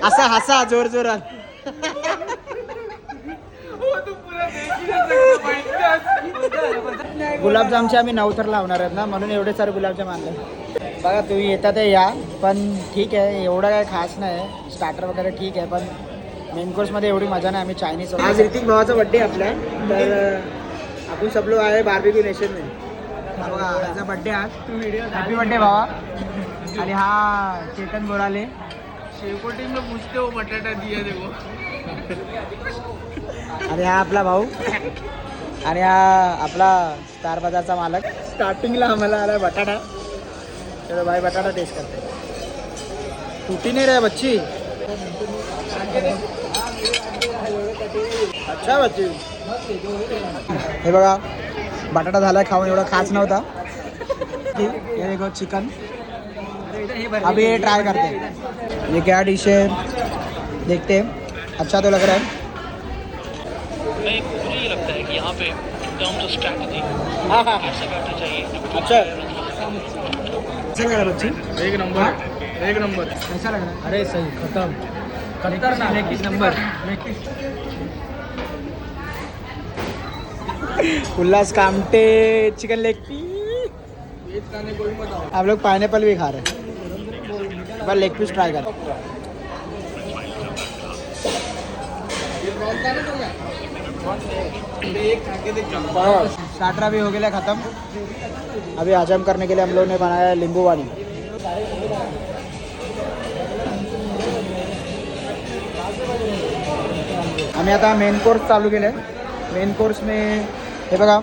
असा हसा जोर जोरात. गुलाबजामचे आम्ही 9 थर लावणार आहेत ना, म्हणून एवढे सारे गुलाबजाम आणले. बघा तुम्ही येतात या, पण ठीक आहे एवढं काय खास नाही. स्टार्टर वगैरे ठीक आहे, पण मेन कोर्समध्ये एवढी मजा नाही. आम्ही चायनीज आज ऋतिक भावाचा बड्डे आपला, तर आपण सब लोग आहे बार्बेक्यू नेशन में. बघा त्याचा बड्डे आज. हॅपी बड्डे भावा. आणि हा चेतन बोराले शेवकोटी में पूछते हो बटाटा दिया देखो. आणि हा आपला भाऊ आणि हा आपला स्टार बाजारचा मालक. स्टार्टिंगला आम्हाला आला बटाटा. चलो भाई बटाटा टेस्ट करते. टूटी नाही रे बच्ची. अच्छा बच्ची. हे बघा बटाटा झाला खाऊन, एवढा खास नव्हता. ये देखो चिकन. अभी ये ट्राई करते हैं ये क्या डिश है, देखते हैं. अच्छा तो लग रहा है. मुझे ये लगता है कि यहाँ पे टर्म्स ऑफ स्ट्रैटेजी हाँ हाँ ऐसा करना चाहिए. अच्छा अच्छा लग रहा है बच्ची. एक नंबर, एक नंबर. कैसा लग रहा है. अरे सही खत्म. खतरनाक. एक नंबर. उल्लास कामटे चिकन लेग पीस. आप लोग पाइनएप्पल भी खा रहे हैं. पर लेग पीस ट्राई कर. स्टार्टर अभी हो गया ख़त्म. अभी हजम करने के लिए हम लोग ने बनाया नींबू पानी. आम्ही आता मेन कोर्स चालू केलं आहे. मेन कोर्स में हे बघा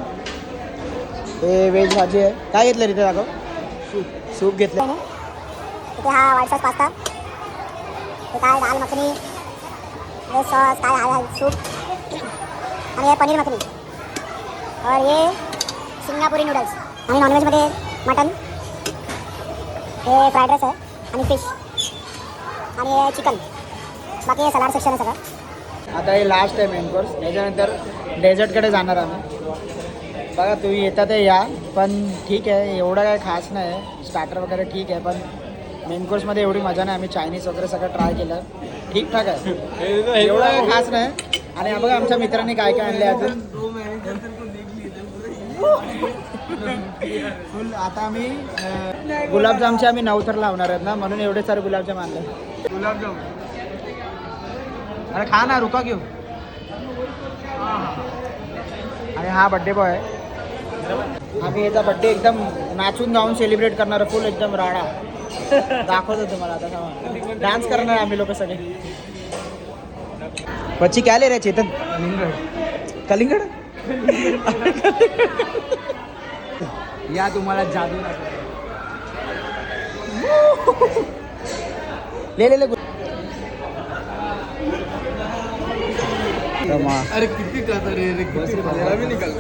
हे व्हेज भाजी आहे. काय घेतलं तिथे दाखव. सूप घेतलं. इथे हा व्हाईट सॉस पास्ता, हे काय दाल मखनी, हे सॉस काय हा सूप, आणि हे पनीर मखनी, और ये सिंगापुरी नूडल्स. आणि नॉनव्हेजमध्ये मटन, हे फ्राईड राईस आहे आणि फिश, आणि हे चिकन. बाकी हे सलाड सेक्शन आहे सगळं. आता हे लास्ट आहे मेन कोर्स. त्याच्यानंतर डेझर्टकडे जाणार आम्ही. बघा तुम्ही येतात या, पण ठीक आहे एवढं काय खास नाही. स्टार्टर वगैरे ठीक आहे, पण मेन कोर्समध्ये एवढी मजा नाही. आम्ही चायनीज वगैरे सगळं ट्राय केलं, ठीकठाक आहे. एवढं काय खास नाही. आणि बघा आमच्या मित्रांनी काय काय आणले अजून. फुल आता आम्ही गुलाबजामचे आम्ही 9 थर लावणार आहेत ना, म्हणून एवढे सारे गुलाबजाम आणले. गुलाबजाम. अरे खा ना, रुका घेऊ. आणि हा बड्डे बॉय आहे. आम्ही याचा बड्डे एकदम नाचून गाऊन सेलिब्रेट करणार. फुल एकदम राडा दाखवतो तुम्हाला. आता डान्स करणार आम्ही लोक सगळे. बच्ची क्या ले रहे चेतन. कलिंगड. या तुम्हाला जादू ले ले ले. अरे कितनी खाता रे. मेरा भी निकल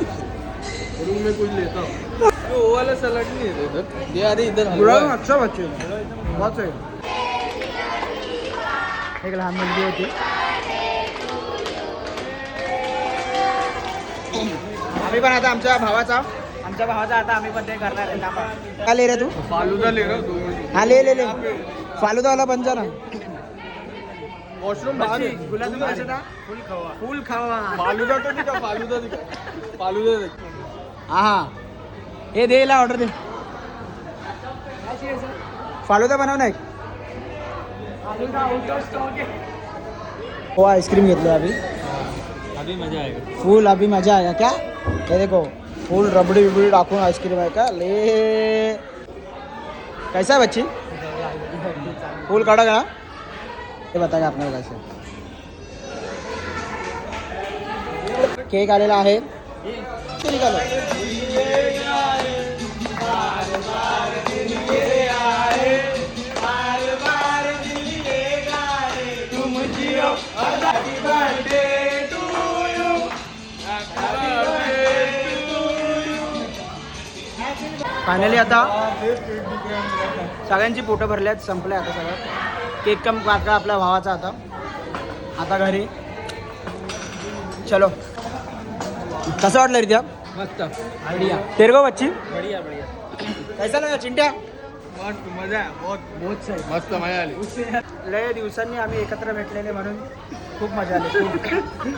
रूम में कुछ लेता हूँ. वो वाला सलाड नहीं है इधर. ये अरे इधर अच्छा बच्चे बहुत सही. एक लहान मुलगी होती. आम्ही पण आता आमच्या भावाचा आता आम्ही पण ते करणार आहे. काय ले रे तू. फालूदा ले रहा हूँ. हा ले ले ले. फालुदावाला बन जा ना. वॉशरूम बाहर है. गुलाबजाम खायचा था. फुल खावा. फालूदा तो दिखा. फालूदा दिखा. फालूदा दिखा. हा हा हे दे ला ऑर्डर दे. फालुदा बनव ना एक. हो आइसक्रीम घेतली अभी मजा आएगा. फुल अभी मजा आएगा क्या. ये देखो फुल रबड़ी बिबड़ी डाकून आइसक्रीम है का. ले कैसा है बच्ची. फुल कडक ना. हे बताया आपल्याला कैसे. केक आलेला आहे. ते निघालो. फायनली आता सगळ्यांची पोटं भरल्यात. संपले आता सगळं. केक कम काका आपल्या भावाचा आता घरी. चलो कसं वाटलं रे त्या. मस्त. बढ़िया. तेरे को बच्ची बढ़िया बढ़िया. कैसा लगा चिंट्या. मस्त मजा आहे बहुत मस्त मजा आली. लय दिवसांनी आम्ही एकत्र भेटलेले म्हणून खूप मजा आली खूप.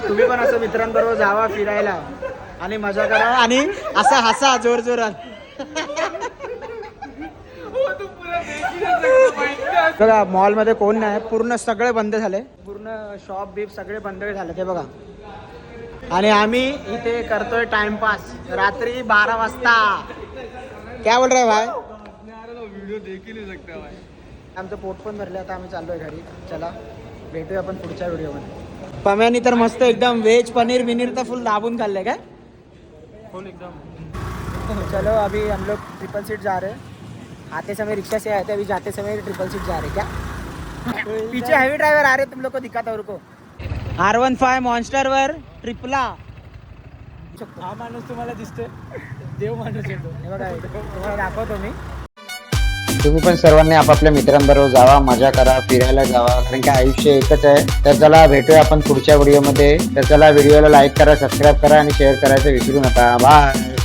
तुम्ही पण असं मित्रांबरोबर जावा फिरायला आणि मजा करा आणि असं हसा जोर जोरात. बघा मॉलमध्ये कोण नाही, पूर्ण सगळे बंद झाले, पूर्ण शॉप बीप सगळे बंद झाले ते बघा. आणि आम्ही इथे करतोय टाइमपास रात्री 12 वाजता. क्या बोल रहे भाई? व्हिडिओ देखील नाही सकता भाई. आमचं पोट पण भरलं, आता आम्ही चाललोय घरी. चला भेटूया आपण पुढच्या व्हिडिओमध्ये. पम्यानी तर मस्त एकदम व्हेज पनीर बिनीर तर फुल दाबून खाल्लंय काय. फुल एकदम. चलो अभी हम लोग ट्रिपल सीट जा रहे हैं. आते समय रिक्शा से आए थे, अभी जाते समय ट्रिपल सीट जा रहे क्या. पीछे हैवी ड्राइवर आ रहे, तुम लोग को दिखाता हूं रुको. R15 मॉन्स्टर वर ट्रिपला. हा माणूस तुम्हाला दिसतोय, देव माणूस येतो. हे बघा तुम्हाला दाखवतो मी. तुम्ही पण सर्वांनी आपापल्या मित्रांबरोबर जावा, मजा करा, फिरायला जावा, कारण की आयुष्य एकच आहे. तर चला भेटूया आपण पुढच्या व्हिडिओमध्ये. तर चला व्हिडिओला लाईक करा, सबस्क्राईब करा आणि शेअर करायचं विसरू नका. बाय.